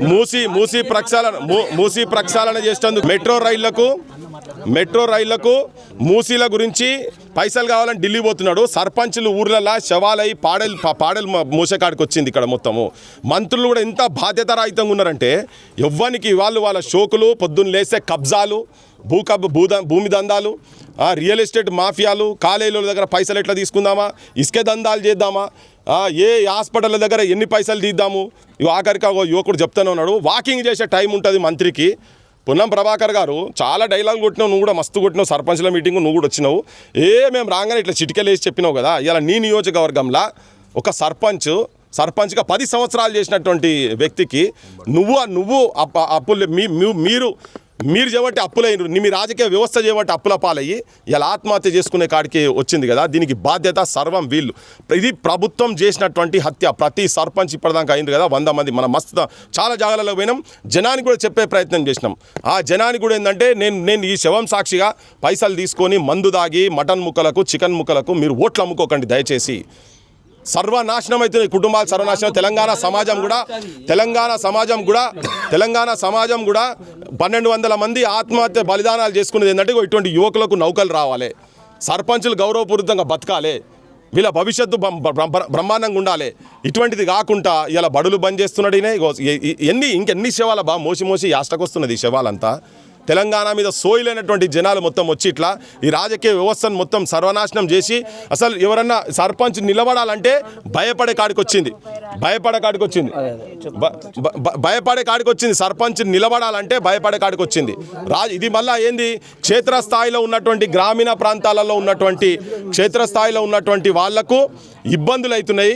మూసీ ప్రక్షాళన చేసేందుకు మెట్రో రైళ్లకు మూసీల గురించి పైసలు కావాలని ఢిల్లీ పోతున్నాడు. సర్పంచులు ఊర్లలో శవాలై పాడేలు మూసేకాడికి వచ్చింది. ఇక్కడ మొత్తము మంత్రులు కూడా ఎంత బాధ్యతారాహితంగా ఉన్నారంటే ఎవ్వనికి వాళ్ళ షోకులు, పొద్దున్న లేస్తే కబ్జాలు, భూమి దందాలు, రియల్ ఎస్టేట్ మాఫియాలు, కాలేజీల దగ్గర పైసలు ఎట్లా తీసుకుందామా, ఇసుకే దందాలు చేద్దామా, ఏ హాస్పిటల్ దగ్గర ఎన్ని పైసలు తీద్దాము. ఆఖరికి యువకుడు చెప్తానే ఉన్నాడు, వాకింగ్ చేసే టైం ఉంటుంది మంత్రికి. పొన్నం ప్రభాకర్ గారు చాలా డైలాగ్ కొట్టినావు, నువ్వు కూడా మస్తు కొట్టినావు. సర్పంచ్ల మీటింగ్ నువ్వు కూడా వచ్చినావు. మేము రాగానే ఇట్లా చిటికెలేసి చెప్పినావు కదా. ఇలా నీ నియోజకవర్గంలో ఒక సర్పంచ్గా 10 సంవత్సరాలు చేసినటువంటి వ్యక్తికి నువ్వు అప్పులు మీరు చేయబట్టి అప్పులైనరు, మీ రాజకీయ వ్యవస్థ చేయబట్టి అప్పుల పాలయ్యి ఇలా ఆత్మహత్య చేసుకునే కాడికి వచ్చింది కదా. దీనికి బాధ్యత సర్వం వీళ్ళు. ఇది ప్రభుత్వం చేసినటువంటి హత్య. ప్రతి సర్పంచ్ ఇప్పటిదాకా అయింది కదా. 100 మంది మనం మస్తు చాలా జాగాలలో పోయినాం, జనానికి కూడా చెప్పే ప్రయత్నం చేసినాం. ఆ జనానికి కూడా ఏంటంటే నేను ఈ శవం సాక్షిగా పైసలు తీసుకొని మందు దాగి మటన్ ముక్కలకు, చికెన్ ముక్కలకు మీరు ఓట్లు అమ్ముకోకండి దయచేసి. సర్వనాశనం అవుతుంది కుటుంబాలు, సర్వనాశనం. తెలంగాణ సమాజం కూడా 1200 మంది ఆత్మహత్య బలిదానాలు చేసుకునేది ఏంటంటే ఇటువంటి యువకులకు నౌకలు రావాలి, సర్పంచులు గౌరవపూరితంగా బతకాలి, వీళ్ళ భవిష్యత్తు బ్రహ్మాండంగా ఉండాలి. ఇటువంటిది కాకుండా ఇలా బడులు బంద్ చేస్తున్నాడు. ఇంకెన్ని శవాల మోసి యాస్టకొస్తున్నది ఈ శవాలంతా. తెలంగాణ మీద సోయిలైనటువంటి జనాలు మొత్తం వచ్చి ఇట్లా ఈ రాజకీయ వ్యవస్థను మొత్తం సర్వనాశనం చేసి అసలు ఎవరన్నా సర్పంచ్ నిలబడాలంటే భయపడే కాడికి వచ్చింది. సర్పంచ్ నిలబడాలంటే భయపడే కాడికి వచ్చింది. ఇది మళ్ళీ ఏంది, క్షేత్రస్థాయిలో ఉన్నటువంటి గ్రామీణ ప్రాంతాలలో ఉన్నటువంటి వాళ్లకు ఇబ్బందులు అవుతున్నాయి.